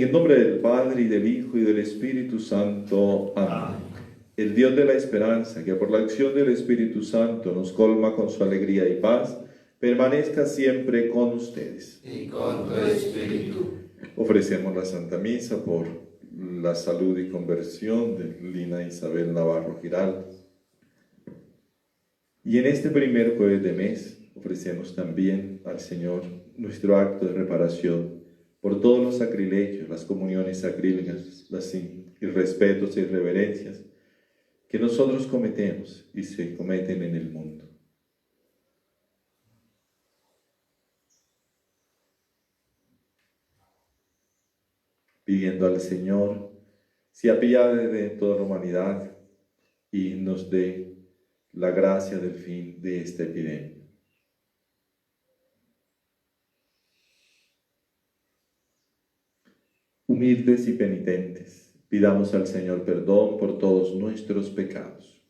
En el nombre del Padre, y del Hijo, y del Espíritu Santo. Amén. El Dios de la esperanza, que por la acción del Espíritu Santo nos colma con su alegría y paz, permanezca siempre con ustedes. Y con tu espíritu. Ofrecemos la Santa Misa por la salud y conversión de Lina Isabel Navarro Giraldo. Y en este primer jueves de mes ofrecemos también al Señor nuestro acto de reparación por todos los sacrilegios, las comuniones sacrílegas, las irrespetos e irreverencias que nosotros cometemos y se cometen en el mundo. Pidiendo al Señor se apiade de toda la humanidad y nos dé la gracia del fin de esta epidemia. Humildes y penitentes, pidamos al Señor perdón por todos nuestros pecados.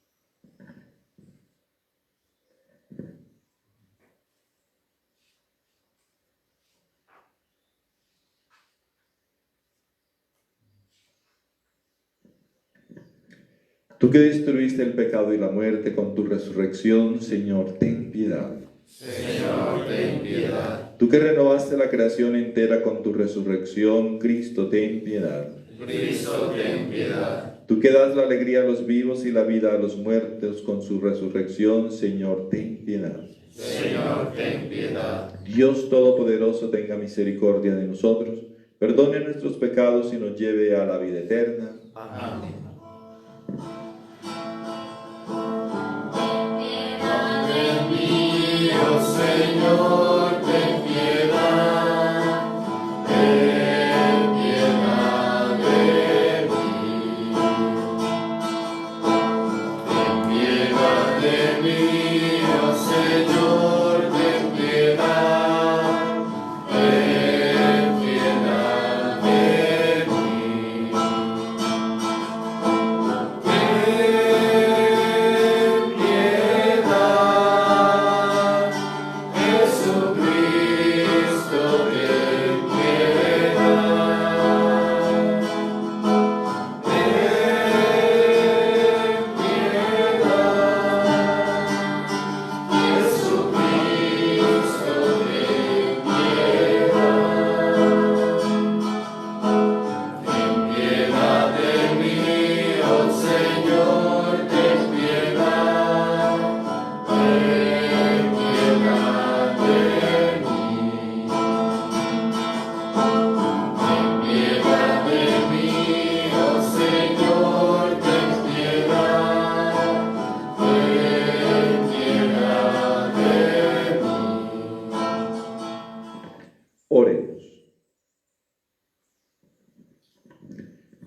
Tú que destruiste el pecado y la muerte con tu resurrección, Señor, ten piedad. Señor, ten piedad. Tú que renovaste la creación entera con tu resurrección, Cristo, ten piedad. Cristo, ten piedad. Tú que das la alegría a los vivos y la vida a los muertos con su resurrección, Señor, ten piedad. Señor, ten piedad. Dios Todopoderoso, tenga misericordia de nosotros, perdone nuestros pecados y nos lleve a la vida eterna. Amén. Señor, ten piedad de mí. Ten piedad de mí, oh Señor, ten piedad de mí.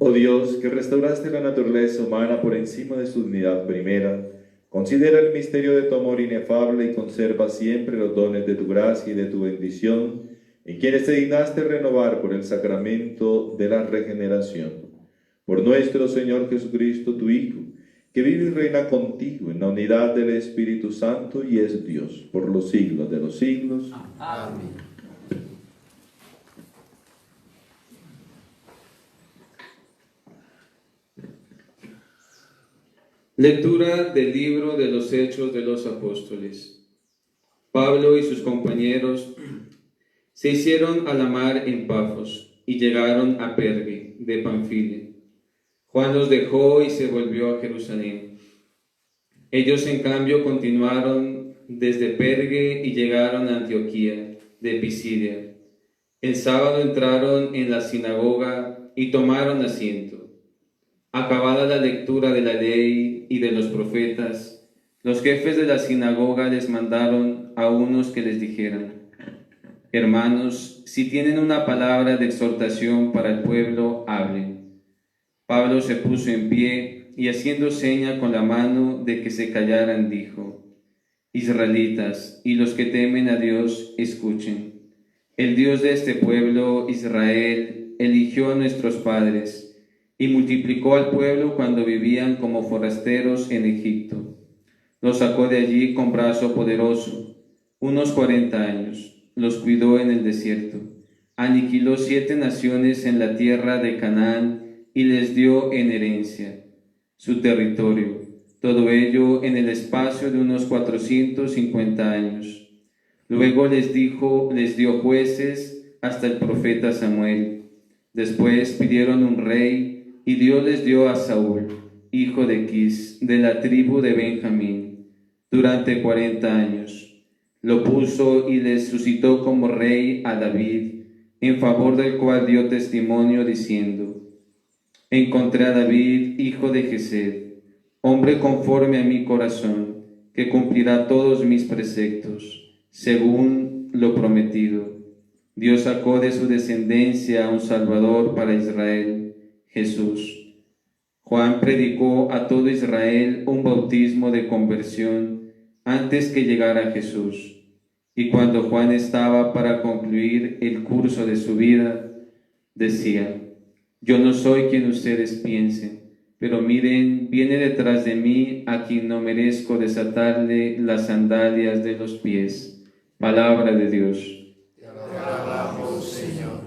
Oh Dios, que restauraste la naturaleza humana por encima de su dignidad primera, considera el misterio de tu amor inefable y conserva siempre los dones de tu gracia y de tu bendición, en quienes te dignaste renovar por el sacramento de la regeneración. Por nuestro Señor Jesucristo, tu Hijo, que vive y reina contigo en la unidad del Espíritu Santo y es Dios, por los siglos de los siglos. Amén. Lectura del libro de los Hechos de los Apóstoles. Pablo y sus compañeros se hicieron a la mar en Pafos y llegaron a Perge de Panfilia. Juan los dejó y se volvió a Jerusalén. Ellos, en cambio, continuaron desde Perge y llegaron a Antioquía de Pisidia. El sábado entraron en la sinagoga y tomaron asiento. Acabada la lectura de la ley y de los profetas, los jefes de la sinagoga les mandaron a unos que les dijeran: hermanos, si tienen una palabra de exhortación para el pueblo, hablen. Pablo se puso en pie y, haciendo seña con la mano de que se callaran, dijo: Israelitas y los que temen a Dios, escuchen. El Dios de este pueblo, Israel, eligió a nuestros padres y multiplicó al pueblo cuando vivían como forasteros en Egipto. Los sacó de allí con brazo poderoso, unos 40 años, los cuidó en el desierto, aniquiló 7 naciones en la tierra de Canaán y les dio en herencia su territorio, todo ello en el espacio de unos 450 años. Luego les dio jueces hasta el profeta Samuel. Después pidieron un rey y Dios les dio a Saúl, hijo de Quis, de la tribu de Benjamín, durante 40 años. Lo puso y les suscitó como rey a David, en favor del cual dio testimonio diciendo: encontré a David, hijo de Jesed, hombre conforme a mi corazón, que cumplirá todos mis preceptos, según lo prometido. Dios sacó de su descendencia a un Salvador para Israel, Jesús. Juan predicó a todo Israel un bautismo de conversión antes que llegara Jesús. Y cuando Juan estaba para concluir el curso de su vida, decía: yo no soy quien ustedes piensen, pero miren, viene detrás de mí a quien no merezco desatarle las sandalias de los pies. Palabra de Dios. Te alabamos, Señor.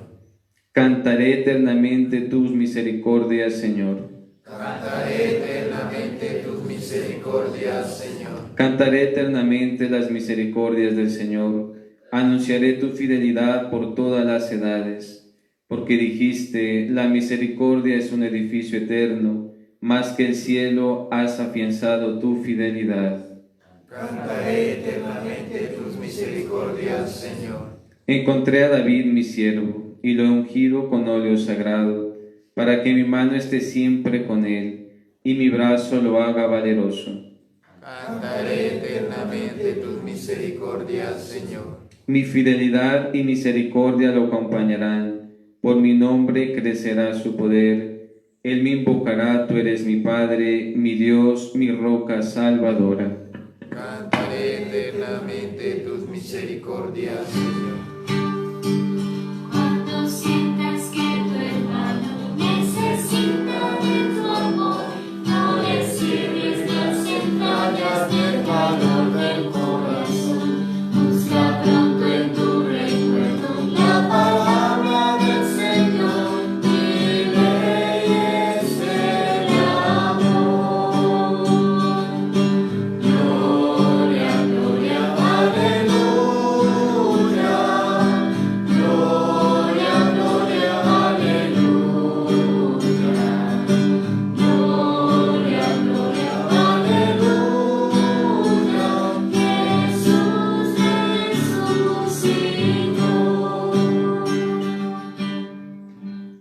Cantaré eternamente tus misericordias, Señor. Cantaré eternamente tus misericordias, Señor. Cantaré eternamente las misericordias del Señor. Anunciaré tu fidelidad por todas las edades. Porque dijiste: la misericordia es un edificio eterno, más que el cielo has afianzado tu fidelidad. Cantaré eternamente tus misericordias, Señor. Encontré a David mi siervo, y lo he ungido con óleo sagrado, para que mi mano esté siempre con él, y mi brazo lo haga valeroso. Cantaré eternamente tus misericordias, Señor. Mi fidelidad y misericordia lo acompañarán, por mi nombre crecerá su poder. Él me invocará: tú eres mi Padre, mi Dios, mi roca salvadora. Cantaré eternamente tus misericordias, Señor. Cuando sientas que tu hermano necesita de tu amor, no le cierres las entrañas del valor del corazón. Busca pronto en tu recuerdo la palabra del Señor. Mi rey es el amor. Gloria, gloria, aleluya. Gloria, gloria, aleluya. Gloria, gloria, aleluya. Jesús resucitó.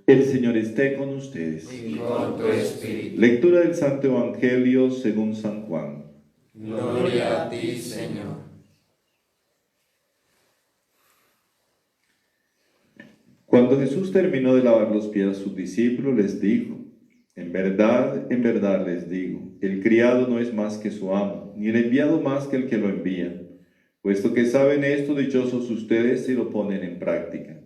El Señor esté con ustedes. Y con tu espíritu. Lectura del Santo Evangelio según San Juan. Gloria a ti, Señor. Cuando Jesús terminó de lavar los pies a sus discípulos, les dijo: en verdad les digo, el criado no es más que su amo, ni el enviado más que el que lo envía. Puesto que saben esto, dichosos ustedes si lo ponen en práctica.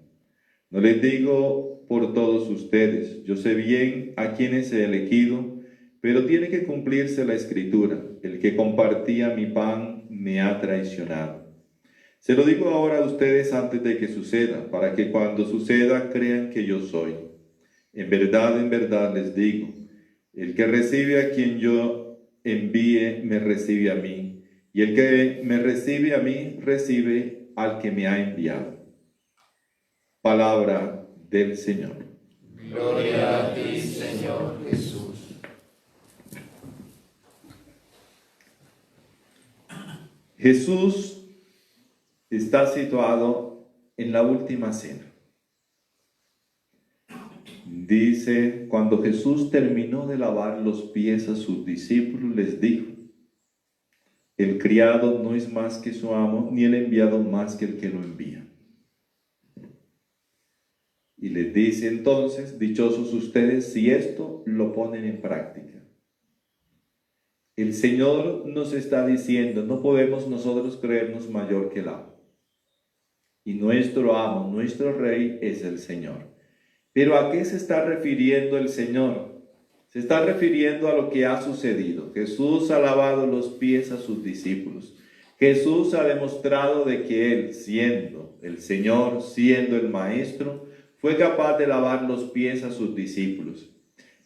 No les digo por todos ustedes, yo sé bien a quienes he elegido, pero tiene que cumplirse la Escritura: el que compartía mi pan me ha traicionado. Se lo digo ahora a ustedes antes de que suceda, para que cuando suceda crean que yo soy. En verdad les digo, el que recibe a quien yo envíe, me recibe a mí, y el que me recibe a mí, recibe al que me ha enviado. Palabra del Señor. Gloria a ti, Señor Jesús. Jesús está situado en la última cena. Dice: cuando Jesús terminó de lavar los pies a sus discípulos, les dijo: el criado no es más que su amo, ni el enviado más que el que lo envía. Y les dice entonces: dichosos ustedes si esto lo ponen en práctica. El Señor nos está diciendo: no podemos nosotros creernos mayor que el amo. Y nuestro amo, nuestro rey es el Señor. Pero ¿a qué se está refiriendo el Señor? Se está refiriendo a lo que ha sucedido. Jesús ha lavado los pies a sus discípulos. Jesús ha demostrado de que Él, siendo El Señor, siendo el Maestro, fue capaz de lavar los pies a sus discípulos.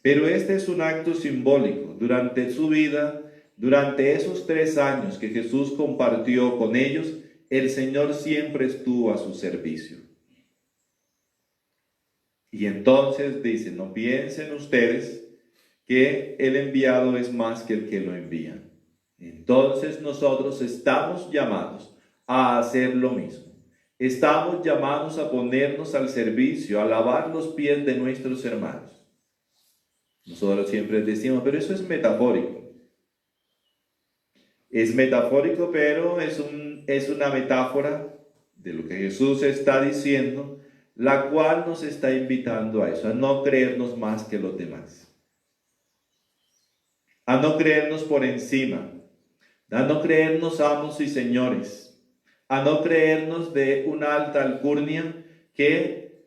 Pero este es un acto simbólico. Durante su vida, durante esos 3 años que Jesús compartió con ellos, el Señor siempre estuvo a su servicio. Y entonces dice, no piensen ustedes que el enviado es más que el que lo envía. Entonces nosotros estamos llamados a hacer lo mismo. Estamos llamados a ponernos al servicio, a lavar los pies de nuestros hermanos. Nosotros siempre decimos, pero eso es metafórico. Es metafórico, pero es una metáfora de lo que Jesús está diciendo, la cual nos está invitando a eso, a no creernos más que los demás. A no creernos por encima, a no creernos amos y señores, a no creernos de una alta alcurnia que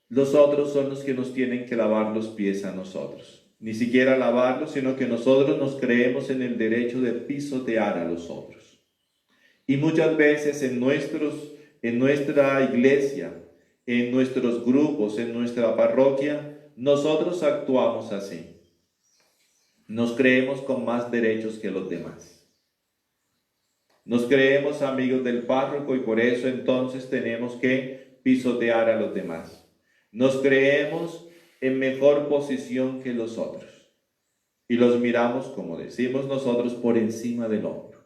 los otros son los que nos tienen que lavar los pies a nosotros. Ni siquiera lavarlos, sino que nosotros nos creemos en el derecho de pisotear a los otros. Y muchas veces en nuestra iglesia, en nuestros grupos, en nuestra parroquia, nosotros actuamos así. Nos creemos con más derechos que los demás. Nos creemos amigos del párroco y por eso entonces tenemos que pisotear a los demás. Nos creemos en mejor posición que los otros. Y los miramos, como decimos nosotros, por encima del hombro.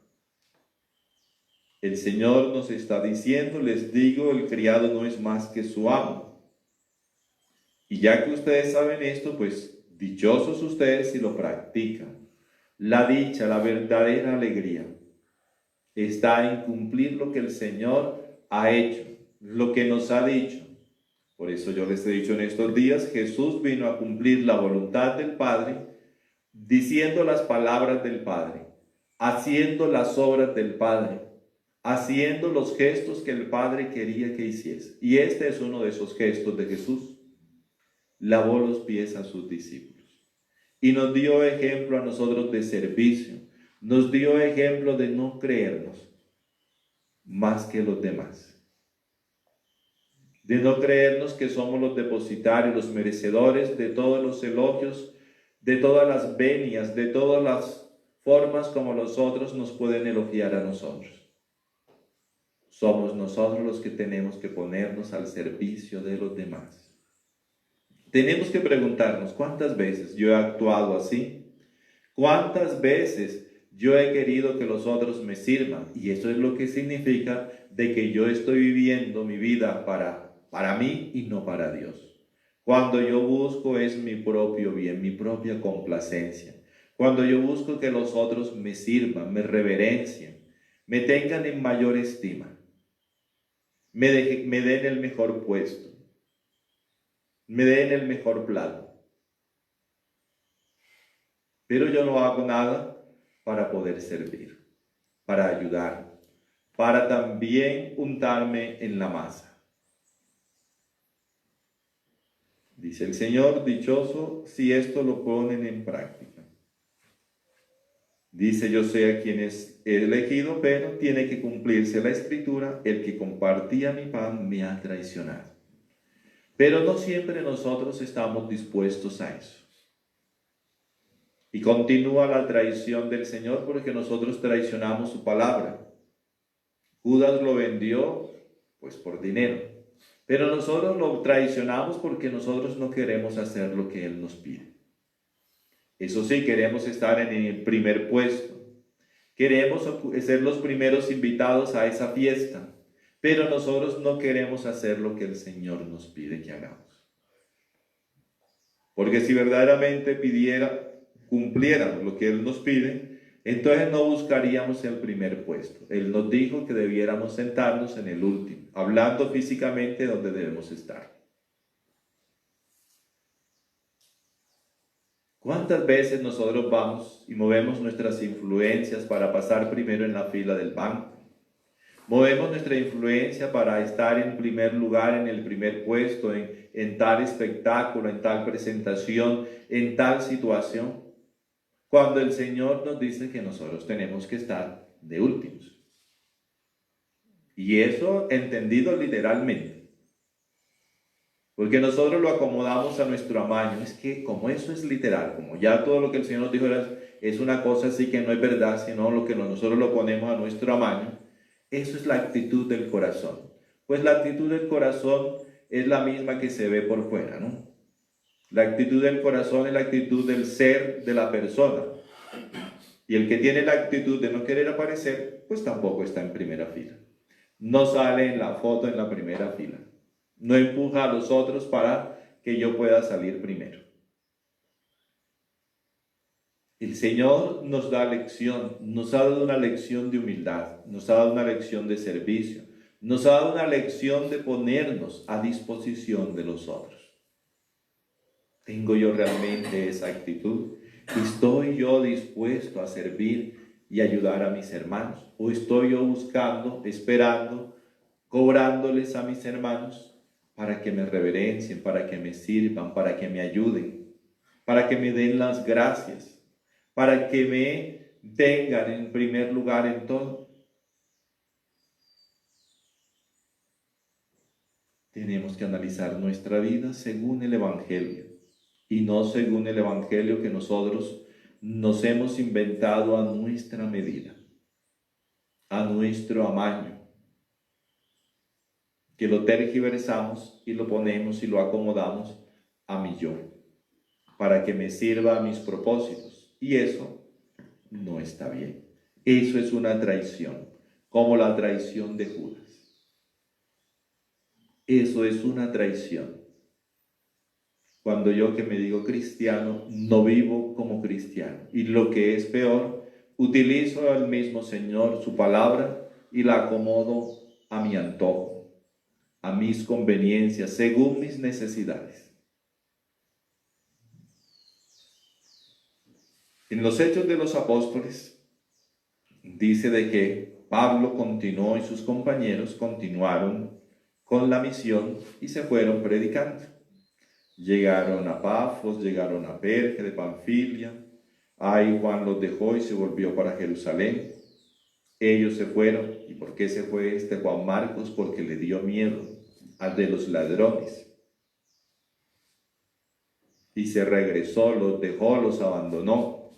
El Señor nos está diciendo, les digo, el criado no es más que su amo. Y ya que ustedes saben esto, pues dichosos ustedes si lo practican. La dicha, la verdadera alegría está en cumplir lo que el Señor ha hecho, lo que nos ha dicho. Por eso yo les he dicho en estos días, Jesús vino a cumplir la voluntad del Padre, diciendo las palabras del Padre, haciendo las obras del Padre, haciendo los gestos que el Padre quería que hiciese. Y este es uno de esos gestos de Jesús. Lavó los pies a sus discípulos. Y nos dio ejemplo a nosotros de servicio. Nos dio ejemplo de no creernos más que los demás. De no creernos que somos los depositarios, los merecedores de todos los elogios, de todas las venias, de todas las formas como los otros nos pueden elogiar a nosotros. Somos nosotros los que tenemos que ponernos al servicio de los demás. Tenemos que preguntarnos, ¿cuántas veces yo he actuado así? ¿Cuántas veces yo he querido que los otros me sirvan? Y eso es lo que significa de que yo estoy viviendo mi vida para mí y no para Dios. Cuando yo busco es mi propio bien, mi propia complacencia. Cuando yo busco que los otros me sirvan, me reverencien, me tengan en mayor estima, me den el mejor puesto, me den el mejor plato. Pero yo no hago nada para poder servir, para ayudar, para también untarme en la masa. Dice el Señor, dichoso si esto lo ponen en práctica. Dice, yo sé a quién he elegido, pero tiene que cumplirse la Escritura, el que compartía mi pan me ha traicionado. Pero no siempre nosotros estamos dispuestos a eso. Y continúa la traición del Señor porque nosotros traicionamos su palabra. Judas lo vendió pues por dinero. Pero nosotros lo traicionamos porque nosotros no queremos hacer lo que Él nos pide. Eso sí, queremos estar en el primer puesto. Queremos ser los primeros invitados a esa fiesta. Pero nosotros no queremos hacer lo que el Señor nos pide que hagamos. Porque si verdaderamente cumpliéramos lo que Él nos pide, entonces no buscaríamos el primer puesto. Él nos dijo que debiéramos sentarnos en el último, hablando físicamente donde debemos estar. ¿Cuántas veces nosotros vamos y movemos nuestras influencias para pasar primero en la fila del banco? Movemos nuestra influencia para estar en primer lugar, en el primer puesto, en tal espectáculo, en tal presentación, en tal situación, cuando el Señor nos dice que nosotros tenemos que estar de últimos. Y eso entendido literalmente. Porque nosotros lo acomodamos a nuestro amaño. Es que como eso es literal, como ya todo lo que el Señor nos dijo es una cosa así que no es verdad, sino lo que nosotros lo ponemos a nuestro amaño, eso es la actitud del corazón. Pues la actitud del corazón es la misma que se ve por fuera, ¿no? La actitud del corazón es la actitud del ser de la persona. Y el que tiene la actitud de no querer aparecer, pues tampoco está en primera fila. No sale en la foto en la primera fila. No empuja a los otros para que yo pueda salir primero. El Señor nos da lección, nos ha dado una lección de humildad, nos ha dado una lección de servicio, nos ha dado una lección de ponernos a disposición de los otros. ¿Tengo yo realmente esa actitud? ¿Estoy yo dispuesto a servir y ayudar a mis hermanos? ¿O estoy yo buscando, esperando, cobrándoles a mis hermanos para que me reverencien, para que me sirvan, para que me ayuden, para que me den las gracias, para que me tengan en primer lugar en todo? Tenemos que analizar nuestra vida según el Evangelio y no según el Evangelio que nosotros nos hemos inventado a nuestra medida, a nuestro amaño, que lo tergiversamos y lo ponemos y lo acomodamos a mi yo, para que me sirva a mis propósitos. Y eso no está bien. Eso es una traición, como la traición de Judas. Eso es una traición. Cuando yo que me digo cristiano, no vivo como cristiano. Y lo que es peor, utilizo al mismo Señor su palabra y la acomodo a mi antojo, a mis conveniencias, según mis necesidades. En los Hechos de los Apóstoles dice de que Pablo continuó y sus compañeros continuaron con la misión y se fueron predicando. Llegaron a Pafos, llegaron a Perge de Panfilia. Ahí Juan los dejó y se volvió para Jerusalén. Ellos se fueron. ¿Y por qué se fue este Juan Marcos? Porque le dio miedo al de los ladrones. Y se regresó, los dejó, los abandonó.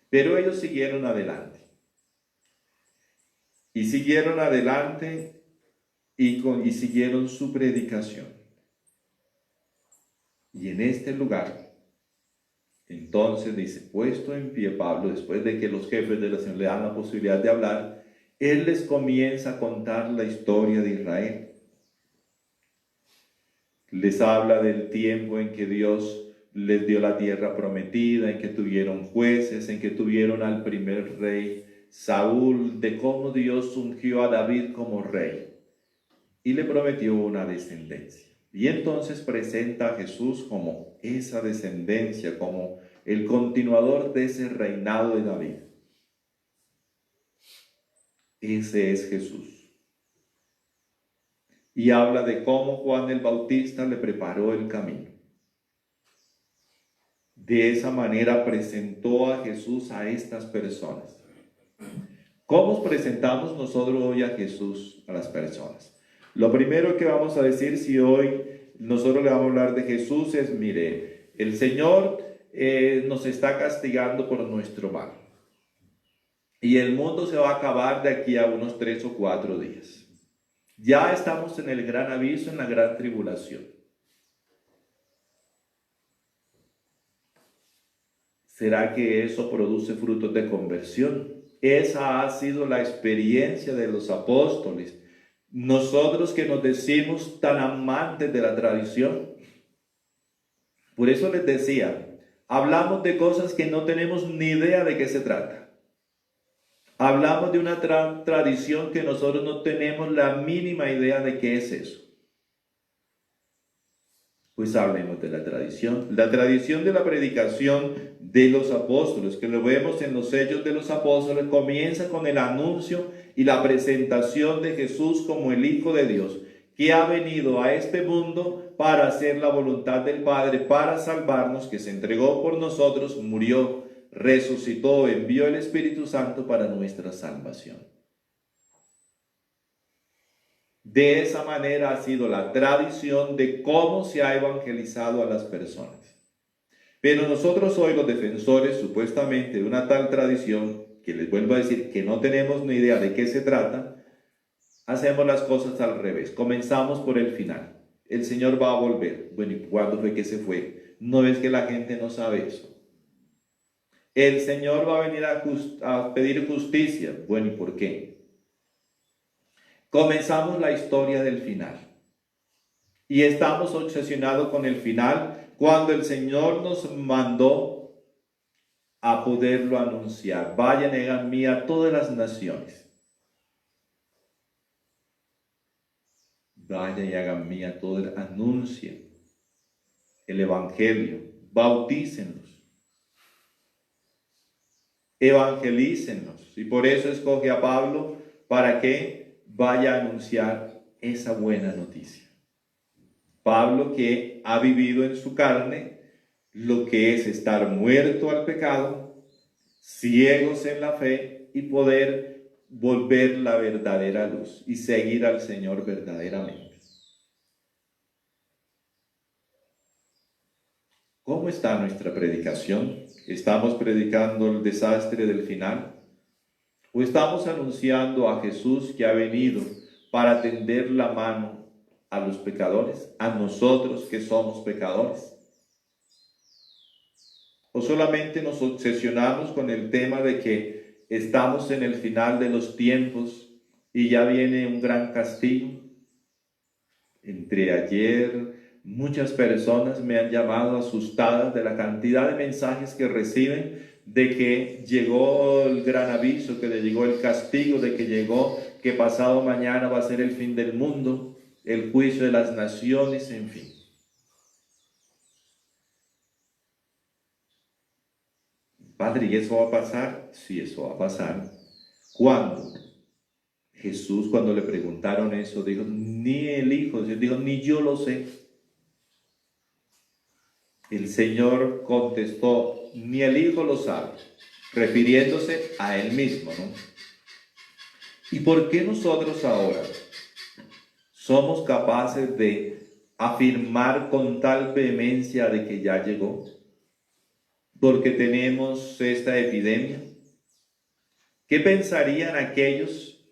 Pero ellos siguieron adelante. Y siguieron adelante y siguieron su predicación. Y en este lugar, entonces dice, puesto en pie Pablo, después de que los jefes de la Asamblea le dan la posibilidad de hablar, él les comienza a contar la historia de Israel. Les habla del tiempo en que Dios les dio la tierra prometida, en que tuvieron jueces, en que tuvieron al primer rey Saúl, de cómo Dios ungió a David como rey y le prometió una descendencia. Y entonces presenta a Jesús como esa descendencia, como el continuador de ese reinado de David. Ese es Jesús. Y habla de cómo Juan el Bautista le preparó el camino. De esa manera presentó a Jesús a estas personas. ¿Cómo presentamos nosotros hoy a Jesús a las personas? Lo primero que vamos a decir, si hoy nosotros le vamos a hablar de Jesús, es, mire, el Señor nos está castigando por nuestro mal. Y el mundo se va a acabar de aquí a unos 3 o 4 días. Ya estamos en el gran aviso, en la gran tribulación. ¿Será que eso produce frutos de conversión? Esa ha sido la experiencia de los apóstoles. Nosotros que nos decimos tan amantes de la tradición. Por eso les decía, hablamos de cosas que no tenemos ni idea de qué se trata. Hablamos de una tradición que nosotros no tenemos la mínima idea de qué es eso. Pues hablemos de la tradición de la predicación de los apóstoles, que lo vemos en los Hechos de los Apóstoles, comienza con el anuncio y la presentación de Jesús como el Hijo de Dios, que ha venido a este mundo para hacer la voluntad del Padre, para salvarnos, que se entregó por nosotros, murió, resucitó, envió el Espíritu Santo para nuestra salvación. De esa manera ha sido la tradición de cómo se ha evangelizado a las personas. Pero nosotros hoy, los defensores supuestamente de una tal tradición, que les vuelvo a decir que no tenemos ni idea de qué se trata, hacemos las cosas al revés. Comenzamos por el final. El Señor va a volver. Bueno, ¿y cuándo fue que se fue? ¿No ves que la gente no sabe eso? El Señor va a venir a pedir justicia. Bueno, ¿y por qué? Comenzamos la historia del final. Y estamos obsesionados con el final cuando el Señor nos mandó a poderlo anunciar. Vayan y hagan mía todas las naciones. Vayan y hagan mía todas, anuncien el Evangelio, bautícenlos, evangelícenlos. Y por eso escoge a Pablo para que vaya a anunciar esa buena noticia. Pablo, que ha vivido en su carne lo que es estar muerto al pecado, ciegos en la fe y poder volver la verdadera luz y seguir al Señor verdaderamente. ¿Cómo está nuestra predicación? ¿Estamos predicando el desastre del final? ¿O estamos anunciando a Jesús que ha venido para tender la mano a los pecadores, a nosotros que somos pecadores? ¿O solamente nos obsesionamos con el tema de que estamos en el final de los tiempos y ya viene un gran castigo? Entre ayer, muchas personas me han llamado asustadas de la cantidad de mensajes que reciben de que llegó el gran aviso, que le llegó el castigo, de que llegó, que pasado mañana va a ser el fin del mundo, el juicio de las naciones, en fin. Padre, ¿y eso va a pasar? Sí, eso va a pasar. ¿Cuándo? Jesús, cuando le preguntaron eso, dijo, ni el Hijo, dijo, ni yo lo sé. El Señor contestó, ni el Hijo lo sabe, refiriéndose a Él mismo, ¿no? ¿Y por qué nosotros ahora somos capaces de afirmar con tal vehemencia de que ya llegó? Porque tenemos esta epidemia. ¿Qué pensarían aquellos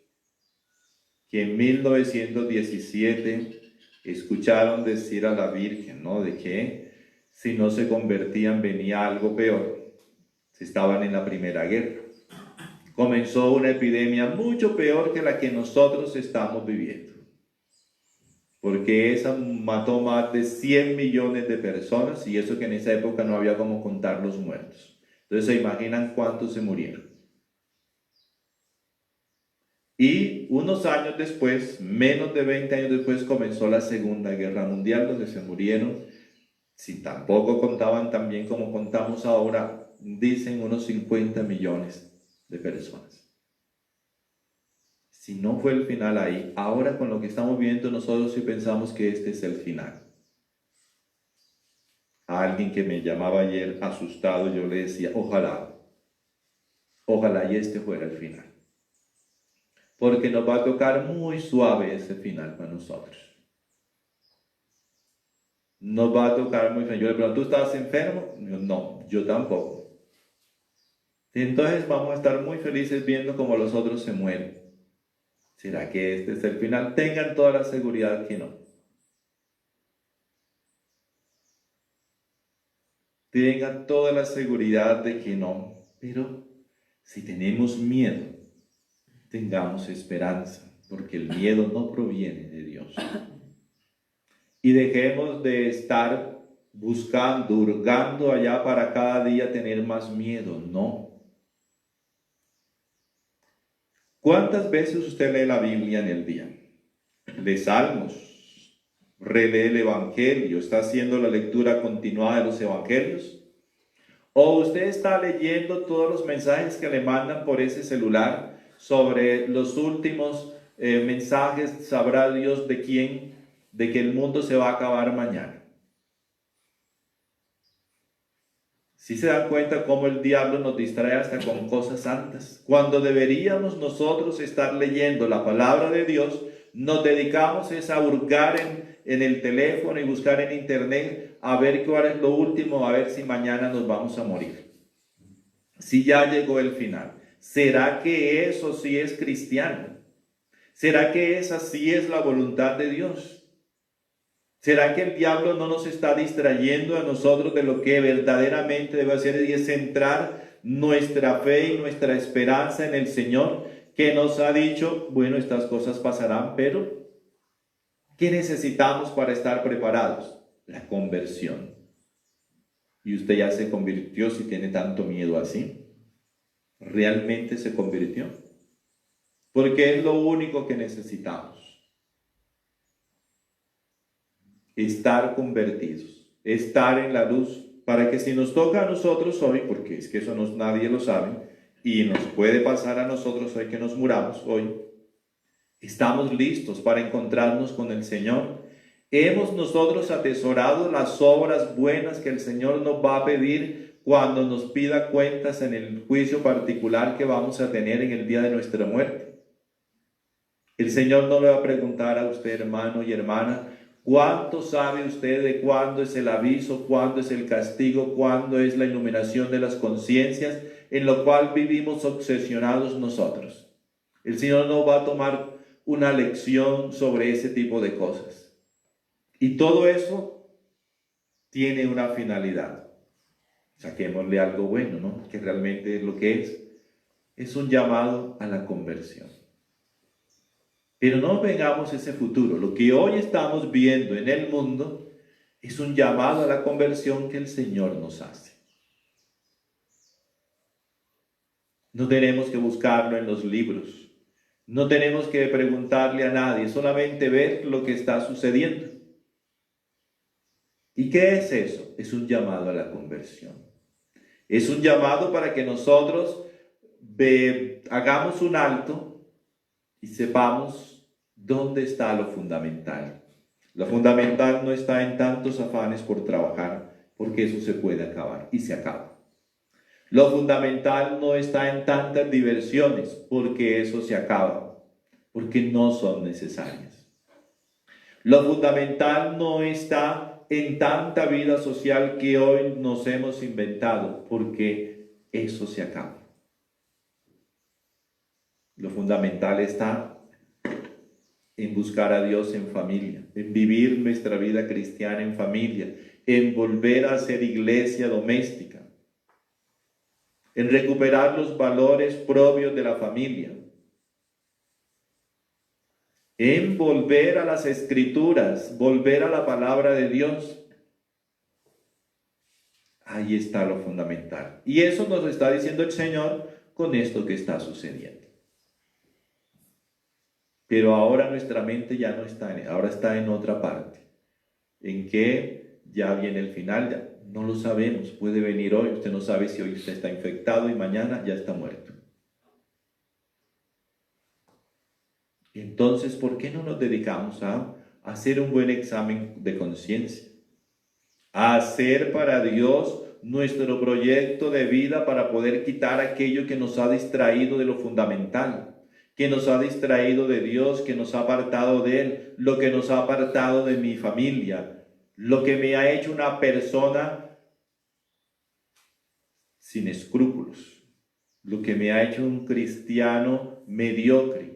que en 1917 escucharon decir a la Virgen, ¿no?, de que si no se convertían venía algo peor? Estaban en la Primera Guerra. Comenzó una epidemia mucho peor que la que nosotros estamos viviendo, porque esa mató más de 100 millones de personas, y eso que en esa época no había como contar los muertos. Entonces se imaginan cuántos se murieron. Y unos años después, menos de 20 años después, comenzó la Segunda Guerra Mundial, donde se murieron, si tampoco contaban tan bien como contamos ahora, dicen unos 50 millones de personas. Si no fue el final ahí, ahora con lo que estamos viendo nosotros sí pensamos que este es el final. A alguien que me llamaba ayer asustado, yo le decía, ojalá y este fuera el final. Porque nos va a tocar muy suave ese final para nosotros. Nos va a tocar muy suave. Yo le pregunto, ¿tú estabas enfermo? No, yo tampoco. Entonces vamos a estar muy felices viendo cómo los otros se mueren. ¿Será que este es el final? Tengan toda la seguridad que no. Tengan toda la seguridad de que no. Pero si tenemos miedo, tengamos esperanza, porque el miedo no proviene de Dios. Y dejemos de estar buscando, hurgando allá para cada día tener más miedo. No. ¿Cuántas veces usted lee la Biblia en el día? Lee Salmos, relee el Evangelio, está haciendo la lectura continuada de los Evangelios. ¿O usted está leyendo todos los mensajes que le mandan por ese celular sobre los últimos mensajes, sabrá Dios de quién, de que el mundo se va a acabar mañana? ¿Sí se dan cuenta cómo el diablo nos distrae hasta con cosas santas? Cuando deberíamos nosotros estar leyendo la palabra de Dios, nos dedicamos es a hurgar en el teléfono y buscar en internet a ver cuál es lo último, a ver si mañana nos vamos a morir. Si ya llegó el final. ¿Será que eso sí es cristiano? ¿Será que esa sí es la voluntad de Dios? ¿Será que el diablo no nos está distrayendo a nosotros de lo que verdaderamente debe hacer, y es centrar nuestra fe y nuestra esperanza en el Señor, que nos ha dicho, bueno, estas cosas pasarán, pero ¿qué necesitamos para estar preparados? La conversión. Y usted ya se convirtió si tiene tanto miedo así. ¿Realmente se convirtió? Porque es lo único que necesitamos. Estar convertidos, estar en la luz, para que si nos toca a nosotros hoy, porque es que eso nadie lo sabe, y nos puede pasar a nosotros hoy que nos muramos hoy, estamos listos para encontrarnos con el Señor. Hemos nosotros atesorado las obras buenas que el Señor nos va a pedir cuando nos pida cuentas en el juicio particular que vamos a tener en el día de nuestra muerte. El Señor no le va a preguntar a usted, hermano y hermana, ¿cuánto sabe usted de cuándo es el aviso, cuándo es el castigo, cuándo es la iluminación de las conciencias, en lo cual vivimos obsesionados nosotros? El Señor no va a tomar una lección sobre ese tipo de cosas. Y todo eso tiene una finalidad. Saquémosle algo bueno, ¿no? Que realmente es lo que es un llamado a la conversión. Pero no vengamos ese futuro. Lo que hoy estamos viendo en el mundo es un llamado a la conversión que el Señor nos hace. No tenemos que buscarlo en los libros. No tenemos que preguntarle a nadie, solamente ver lo que está sucediendo. ¿Y qué es eso? Es un llamado a la conversión. Es un llamado para que nosotros hagamos un alto y sepamos dónde está lo fundamental. Lo fundamental no está en tantos afanes por trabajar, porque eso se puede acabar y se acaba. Lo fundamental no está en tantas diversiones, porque eso se acaba, porque no son necesarias. Lo fundamental no está en tanta vida social que hoy nos hemos inventado, porque eso se acaba. Lo fundamental está en buscar a Dios en familia, en vivir nuestra vida cristiana en familia, en volver a ser iglesia doméstica, en recuperar los valores propios de la familia, en volver a las Escrituras, volver a la palabra de Dios. Ahí está lo fundamental. Y eso nos está diciendo el Señor con esto que está sucediendo. Pero ahora nuestra mente ya no está ahora está en otra parte, en que ya viene el final, ya no lo sabemos, puede venir hoy, usted no sabe si hoy usted está infectado y mañana ya está muerto. Entonces, ¿por qué no nos dedicamos a hacer un buen examen de conciencia? A hacer para Dios nuestro proyecto de vida para poder quitar aquello que nos ha distraído de lo fundamental, que nos ha distraído de Dios, que nos ha apartado de Él, lo que nos ha apartado de mi familia, lo que me ha hecho una persona sin escrúpulos, lo que me ha hecho un cristiano mediocre,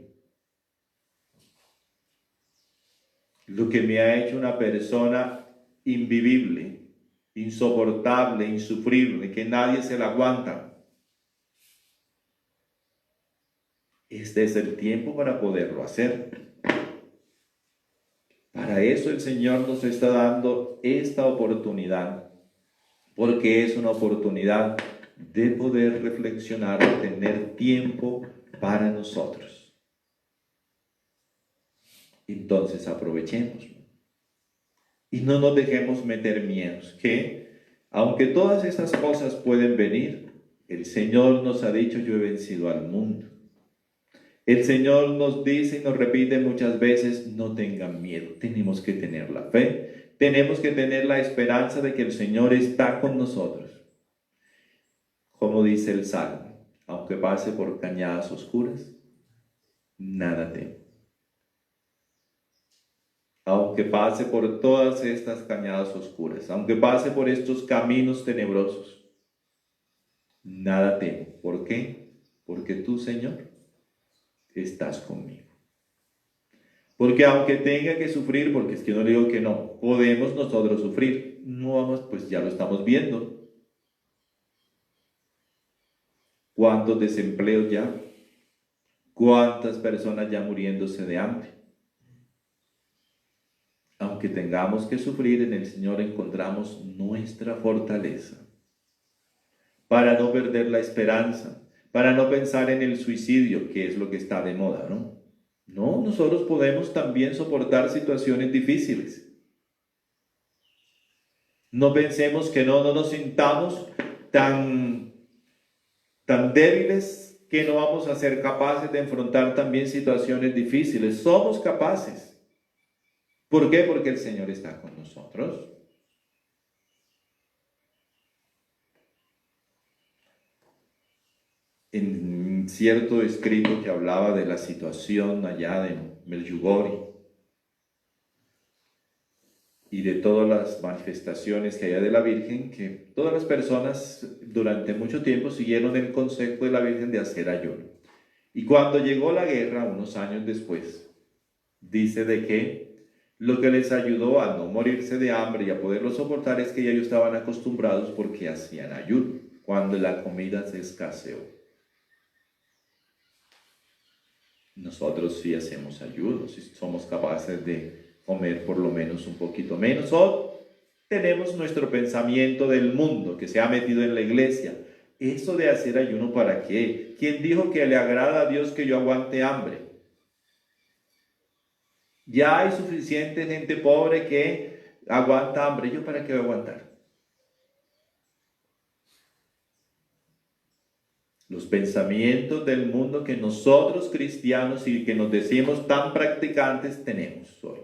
lo que me ha hecho una persona invivible, insoportable, insufrible, que nadie se la aguanta. Este es el tiempo para poderlo hacer. Para eso el Señor nos está dando esta oportunidad, porque es una oportunidad de poder reflexionar, de tener tiempo para nosotros. Entonces aprovechemos y no nos dejemos meter miedos, que aunque todas esas cosas pueden venir, el Señor nos ha dicho: yo he vencido al mundo. El Señor nos dice y nos repite muchas veces: no tengan miedo. Tenemos que tener la fe, tenemos que tener la esperanza de que el Señor está con nosotros. Como dice el Salmo: aunque pase por cañadas oscuras, nada temo. aunque pase por todas estas cañadas oscuras, aunque pase por estos caminos tenebrosos, nada temo. ¿Por qué? Porque tú, Señor, estás conmigo. Porque aunque tenga que sufrir, porque es que no digo que no, podemos nosotros sufrir. No vamos, pues ya lo estamos viendo. ¿Cuántos desempleos ya? ¿Cuántas personas ya muriéndose de hambre? Aunque tengamos que sufrir, en el Señor encontramos nuestra fortaleza para no perder la esperanza, para no pensar en el suicidio, que es lo que está de moda, ¿no? No, nosotros podemos también soportar situaciones difíciles. No pensemos que no nos sintamos tan débiles que no vamos a ser capaces de enfrentar también situaciones difíciles. Somos capaces. ¿Por qué? Porque el Señor está con nosotros. En cierto escrito que hablaba de la situación allá de Medjugorje y de todas las manifestaciones que había de la Virgen, que todas las personas durante mucho tiempo siguieron el consejo de la Virgen de hacer ayuno. Y cuando llegó la guerra, unos años después, dice de que lo que les ayudó a no morirse de hambre y a poderlo soportar es que ellos estaban acostumbrados porque hacían ayuno, cuando la comida se escaseó. Nosotros sí hacemos ayuno, si somos capaces de comer por lo menos un poquito menos, o tenemos nuestro pensamiento del mundo que se ha metido en la iglesia. ¿Eso de hacer ayuno para qué? ¿Quién dijo que le agrada a Dios que yo aguante hambre? Ya hay suficiente gente pobre que aguanta hambre. ¿Yo para qué voy a aguantar? Los pensamientos del mundo que nosotros cristianos y que nos decimos tan practicantes tenemos hoy.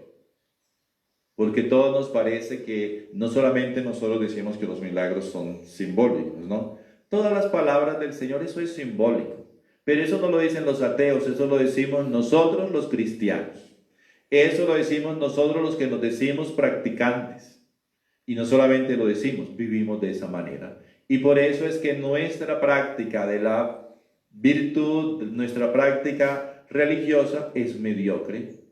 Porque todo nos parece que no solamente nosotros decimos que los milagros son simbólicos, ¿no? Todas las palabras del Señor, eso es simbólico. Pero eso no lo dicen los ateos, eso lo decimos nosotros los cristianos. Eso lo decimos nosotros los que nos decimos practicantes. Y no solamente lo decimos, vivimos de esa manera. Y por eso es que nuestra práctica de la virtud, nuestra práctica religiosa es mediocre.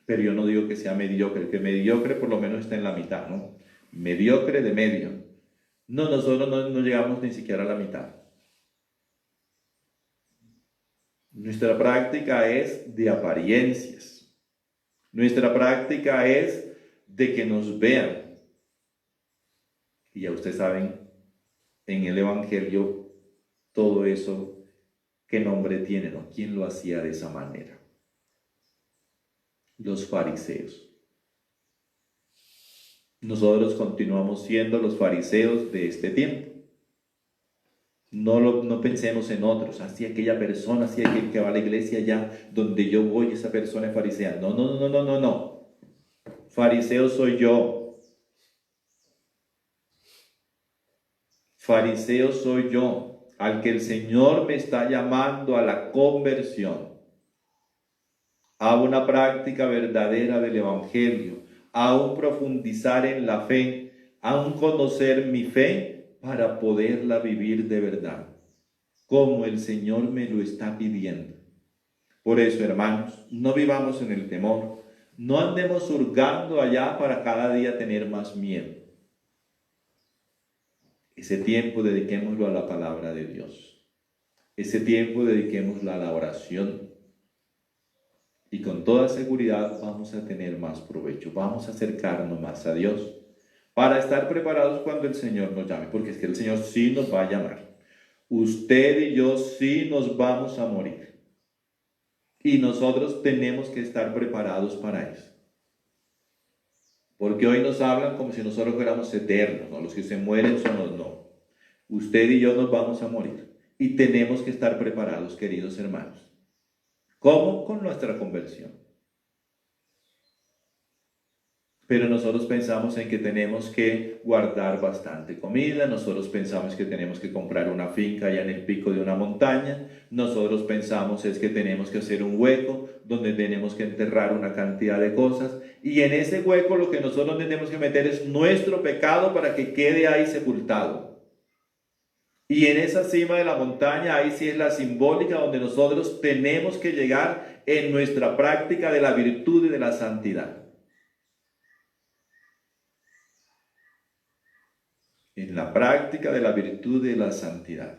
Pero yo no digo que sea mediocre, que mediocre por lo menos está en la mitad, ¿no? Mediocre de medio. No, nosotros no llegamos ni siquiera a la mitad. Nuestra práctica es de apariencias. Nuestra práctica es de que nos vean. Y ya ustedes saben, en el Evangelio, todo eso, ¿qué nombre tiene, no? ¿Quién lo hacía de esa manera? Los fariseos. Nosotros continuamos siendo los fariseos de este tiempo. No pensemos en otros, así aquella persona, así aquel que va a la iglesia allá donde yo voy, esa persona es farisea. No. Fariseo soy yo. Fariseo soy yo, al que el Señor me está llamando a la conversión, a una práctica verdadera del Evangelio, a un profundizar en la fe, a un conocer mi fe para poderla vivir de verdad, como el Señor me lo está pidiendo. Por eso, hermanos, no vivamos en el temor, no andemos hurgando allá para cada día tener más miedo. Ese tiempo dediquémoslo a la palabra de Dios. Ese tiempo dediquémoslo a la oración. Y con toda seguridad vamos a tener más provecho, vamos a acercarnos más a Dios para estar preparados cuando el Señor nos llame, porque es que el Señor sí nos va a llamar. Usted y yo sí nos vamos a morir. Y nosotros tenemos que estar preparados para eso. Porque hoy nos hablan como si nosotros fuéramos eternos, ¿no? Los que se mueren son los no. Usted y yo nos vamos a morir. Y tenemos que estar preparados, queridos hermanos. ¿Cómo? Con nuestra conversión. Pero nosotros pensamos en que tenemos que guardar bastante comida, nosotros pensamos que tenemos que comprar una finca allá en el pico de una montaña, nosotros pensamos es que tenemos que hacer un hueco donde tenemos que enterrar una cantidad de cosas, y en ese hueco lo que nosotros tenemos que meter es nuestro pecado para que quede ahí sepultado. Y en esa cima de la montaña, ahí sí es la simbólica donde nosotros tenemos que llegar en nuestra práctica de la virtud y de la santidad. En la práctica de la virtud y de la santidad.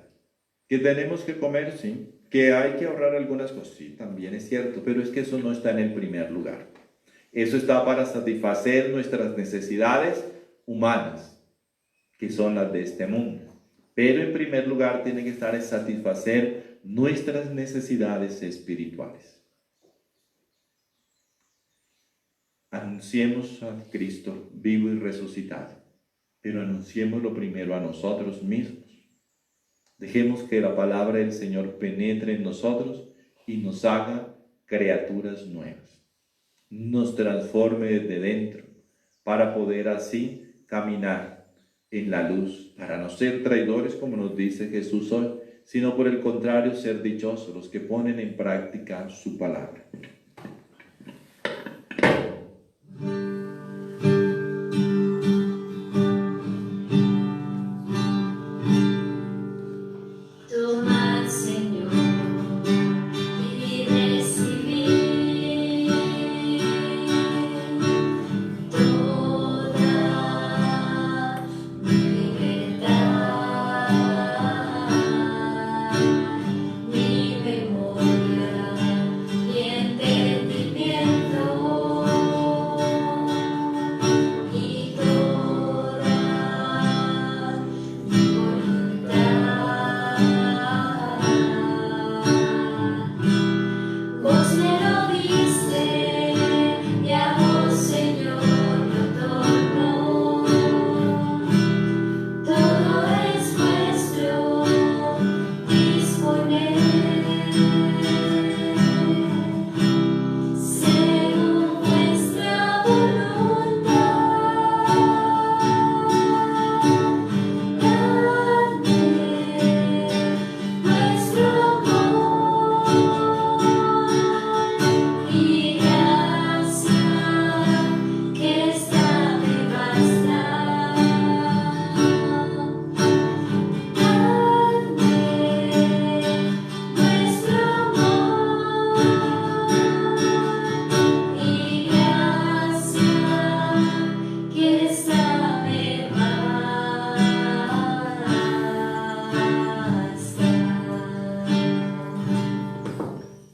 ¿Que tenemos que comer? Sí. ¿Que hay que ahorrar algunas cosas? Sí, también es cierto, pero es que eso no está en el primer lugar. Eso está para satisfacer nuestras necesidades humanas, que son las de este mundo. Pero en primer lugar tiene que estar en satisfacer nuestras necesidades espirituales. Anunciemos a Cristo vivo y resucitado, pero anunciémoslo primero a nosotros mismos. Dejemos que la palabra del Señor penetre en nosotros y nos haga criaturas nuevas. Nos transforme desde dentro para poder así caminar en la luz, para no ser traidores como nos dice Jesús hoy, sino por el contrario ser dichosos los que ponen en práctica su palabra.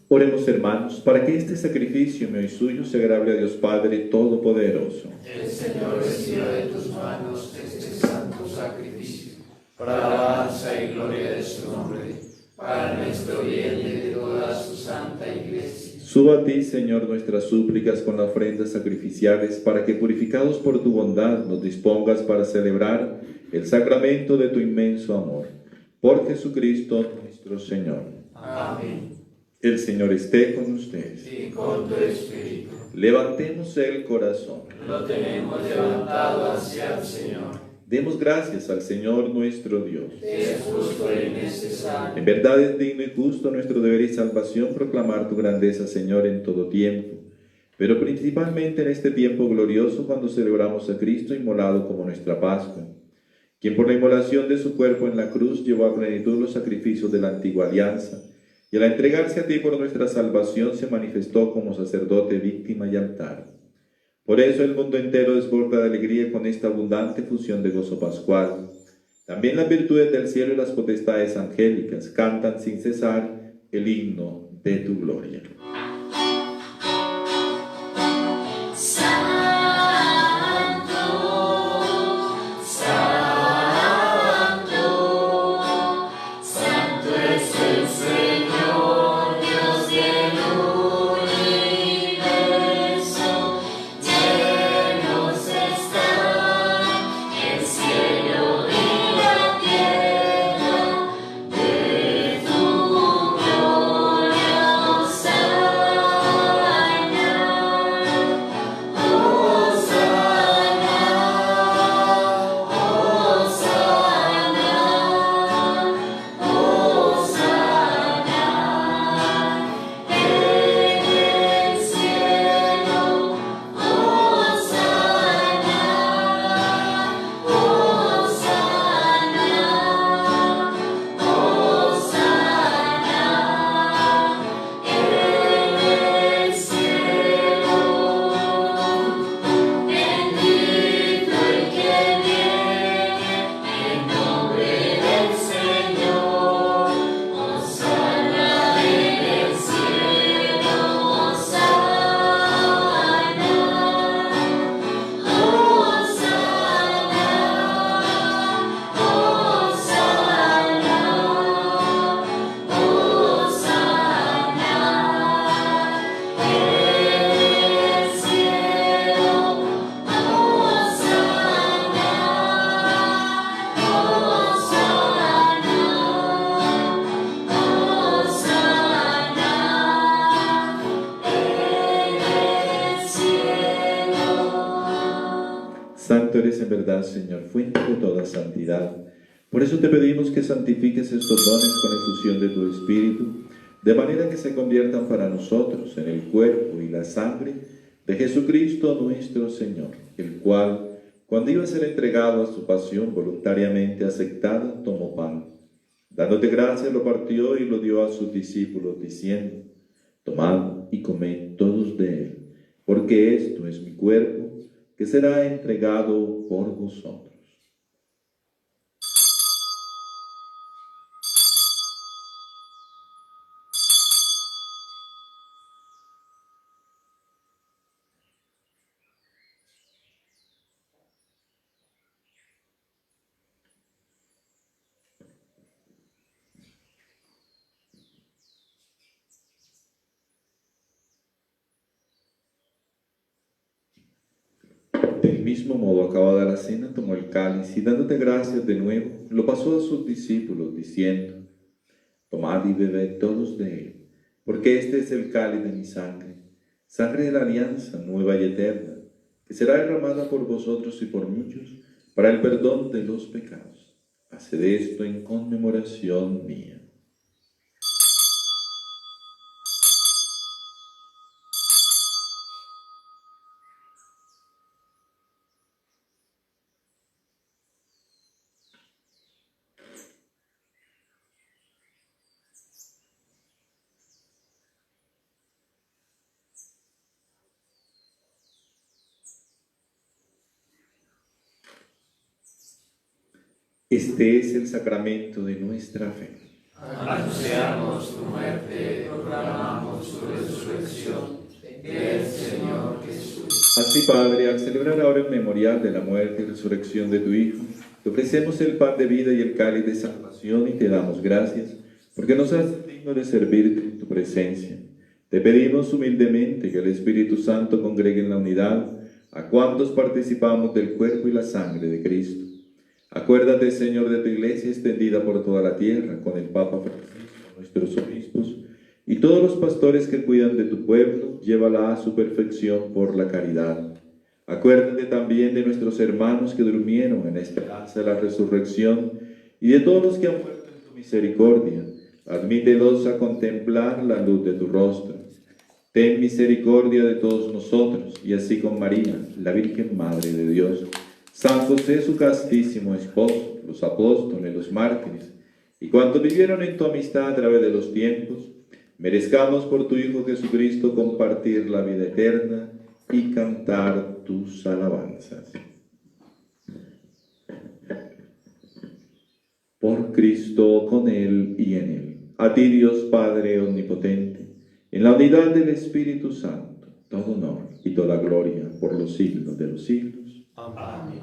Oremos, hermanos, para que este sacrificio mío y suyo sea agradable a Dios Padre Todopoderoso. El Señor reciba de tus manos este santo sacrificio, para alabanza y gloria de su nombre, para nuestro bien y de toda su santa Iglesia. Suba a ti, Señor, nuestras súplicas con las ofrendas sacrificiales, para que, purificados por tu bondad, nos dispongas para celebrar el sacramento de tu inmenso amor. Por Jesucristo nuestro Señor. Amén. El Señor esté con ustedes. Y con tu espíritu. Levantemos el corazón. Lo tenemos levantado hacia el Señor. Demos gracias al Señor nuestro Dios. Es justo y necesario. En verdad es digno y justo nuestro deber y salvación proclamar tu grandeza, Señor, en todo tiempo, pero principalmente en este tiempo glorioso cuando celebramos a Cristo inmolado como nuestra Pascua, quien por la inmolación de su cuerpo en la cruz llevó a plenitud los sacrificios de la antigua alianza, y al entregarse a ti por nuestra salvación se manifestó como sacerdote, víctima y altar. Por eso el mundo entero desborda de alegría con esta abundante fusión de gozo pascual. También las virtudes del cielo y las potestades angélicas cantan sin cesar el himno de tu gloria. Gloria, Santo eres en verdad, Señor, fuente de toda santidad. Por eso te pedimos que santifiques estos dones con efusión de tu Espíritu, de manera que se conviertan para nosotros en el cuerpo y la sangre de Jesucristo nuestro Señor, el cual, cuando iba a ser entregado a su pasión voluntariamente aceptada, tomó pan. Dándote gracias, lo partió y lo dio a sus discípulos, diciendo: tomad y comed todos de él, porque esto es mi cuerpo, que será entregado por vosotros. Del mismo modo, acabada la cena, tomó el cáliz y dándote gracias de nuevo, lo pasó a sus discípulos, diciendo: tomad y bebed todos de él, porque este es el cáliz de mi sangre, sangre de la alianza nueva y eterna, que será derramada por vosotros y por muchos para el perdón de los pecados. Haced esto en conmemoración mía. Este es el sacramento de nuestra fe. Anunciamos tu muerte, proclamamos tu resurrección. Ven, Señor Jesús. Así, Padre, al celebrar ahora el memorial de la muerte y resurrección de tu Hijo, te ofrecemos el pan de vida y el cáliz de salvación y te damos gracias, porque nos haces digno de servirte en tu presencia. Te pedimos humildemente que el Espíritu Santo congregue en la unidad a cuantos participamos del cuerpo y la sangre de Cristo. Acuérdate, Señor, de tu iglesia extendida por toda la tierra, con el Papa Francisco, nuestros obispos, y todos los pastores que cuidan de tu pueblo, llévala a su perfección por la caridad. Acuérdate también de nuestros hermanos que durmieron en la esperanza de la resurrección, y de todos los que han muerto en tu misericordia. Admítelos a contemplar la luz de tu rostro. Ten misericordia de todos nosotros, y así con María, la Virgen Madre de Dios, San José, su castísimo esposo, los apóstoles, los mártires, y cuantos vivieron en tu amistad a través de los tiempos, merezcamos por tu Hijo Jesucristo compartir la vida eterna y cantar tus alabanzas. Por Cristo, con Él y en Él. A ti, Dios Padre omnipotente, en la unidad del Espíritu Santo, todo honor y toda gloria por los siglos de los siglos. Amén.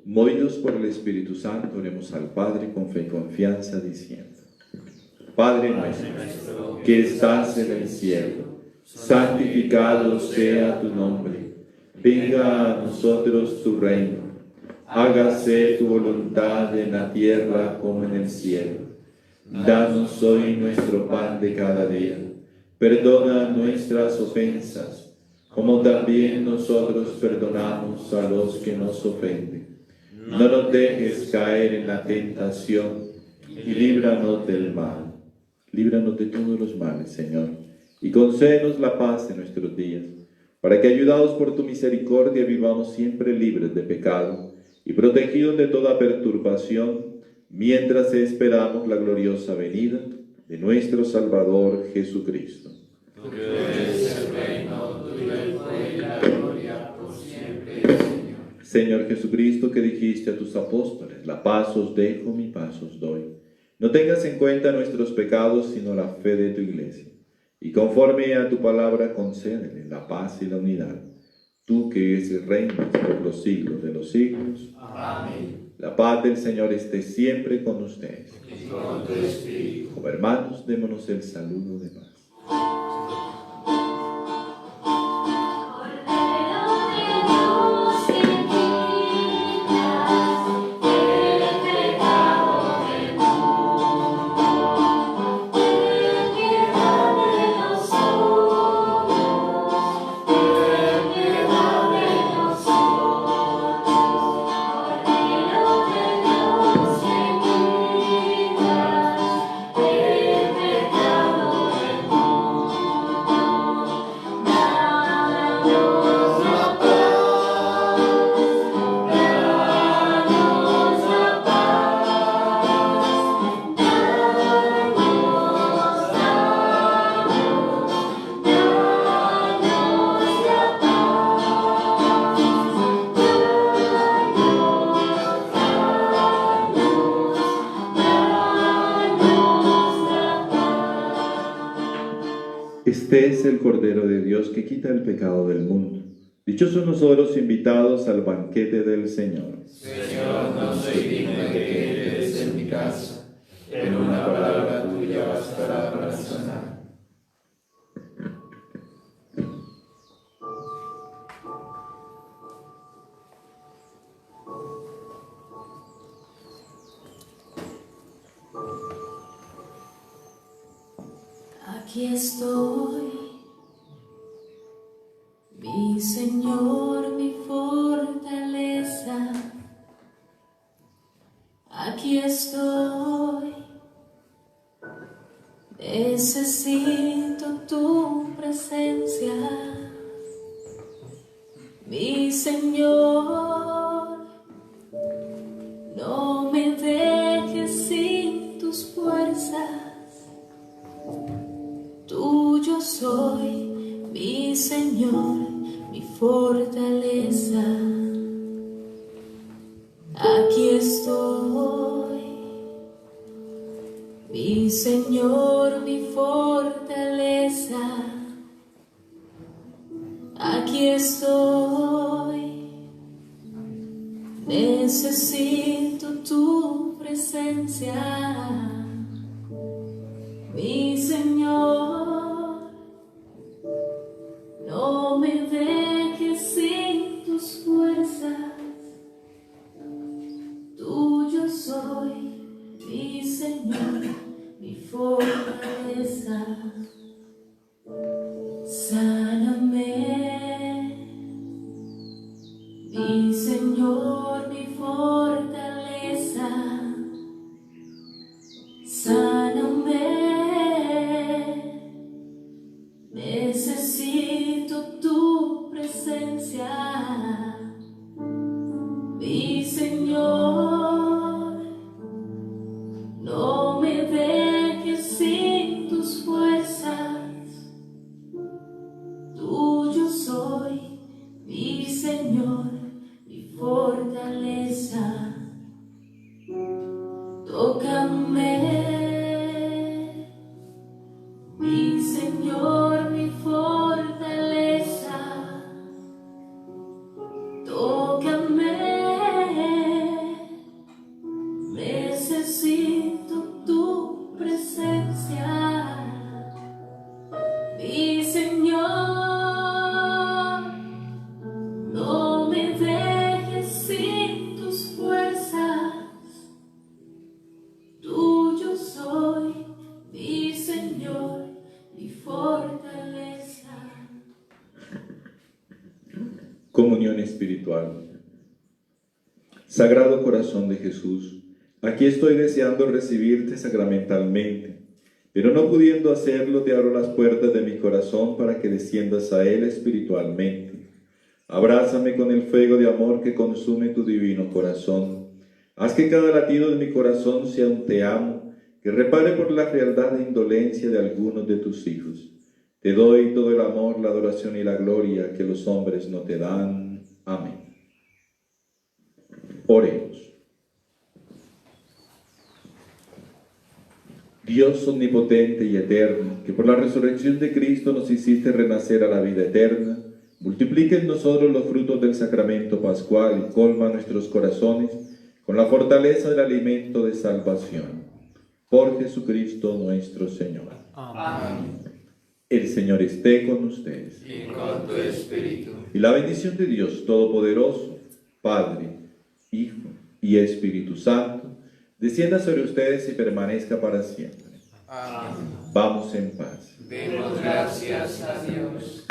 Movidos por el Espíritu Santo, oremos al Padre con fe y confianza, diciendo: Padre nuestro, que estás en el cielo, santificado sea tu nombre. Venga a nosotros tu reino. Hágase tu voluntad en la tierra como en el cielo. Danos hoy nuestro pan de cada día. Perdona nuestras ofensas, como también nosotros perdonamos a los que nos ofenden. No nos dejes caer en la tentación, y líbranos del mal. Líbranos de todos los males, Señor, y concédenos la paz en nuestros días, para que, ayudados por tu misericordia, vivamos siempre libres de pecado y protegidos de toda perturbación, mientras esperamos la gloriosa venida de nuestro Salvador Jesucristo. Tuyo es el reino, tuyo el poder y la gloria por siempre, Señor. Señor Jesucristo, que dijiste a tus apóstoles: la paz os dejo, mi paz os doy. No tengas en cuenta nuestros pecados, sino la fe de tu iglesia. Y conforme a tu palabra, concédele la paz y la unidad. Tú que es el reino por los siglos de los siglos. Amén. La paz del Señor esté siempre con ustedes. Y con tu espíritu. Como hermanos, démonos el saludo de paz. Ten piedad de nosotros. Este es el Cordero de Dios que quita el pecado del mundo. Dichosos nosotros invitados al banquete del Señor. Señor, no soy digno de que entres en mi casa, pero una palabra tuya bastará para sanar. Aquí estoy, mi Señor, mi fortaleza. Aquí estoy, necesito tu presencia, mi Señor. No me dejes sin tus fuerzas. Tuyo soy, mi Señor, mi fortaleza. Aquí estoy, mi Señor, mi fortaleza. Aquí estoy, necesito tu presencia. Mi Señor, no me dejes sin tus fuerzas. Tuyo soy, mi Señor, mi fortaleza. Sáname, mi Señor, mi fortaleza. Sáname. Necesito tu presencia, mi Señor. No me dejes sin tus fuerzas. Tuyo soy, mi Señor, mi fortaleza. Tócame, mi Señor, mi fortaleza. Tócame, necesito tu presencia, mi Señor. No me dejes sin tus fuerzas. Tuyo soy, mi Señor, mi fortaleza. Comunión espiritual. Sagrado Corazón de Jesús, aquí estoy deseando recibirte sacramentalmente, pero no pudiendo hacerlo, te abro las puertas de mi corazón para que desciendas a él espiritualmente. Abrázame con el fuego de amor que consume tu divino corazón. Haz que cada latido de mi corazón sea un te amo, que repare por la frialdad e indolencia de algunos de tus hijos. Te doy todo el amor, la adoración y la gloria que los hombres no te dan. Amén. Oremos. Dios omnipotente y eterno, que por la resurrección de Cristo nos hiciste renacer a la vida eterna, multiplica en nosotros los frutos del sacramento pascual y colma nuestros corazones con la fortaleza del alimento de salvación. Por Jesucristo nuestro Señor. Amén. El Señor esté con ustedes. Y con tu espíritu. Y la bendición de Dios Todopoderoso, Padre, Hijo y Espíritu Santo, descienda sobre ustedes y permanezca para siempre. Amén. Vamos en paz. Demos gracias a Dios.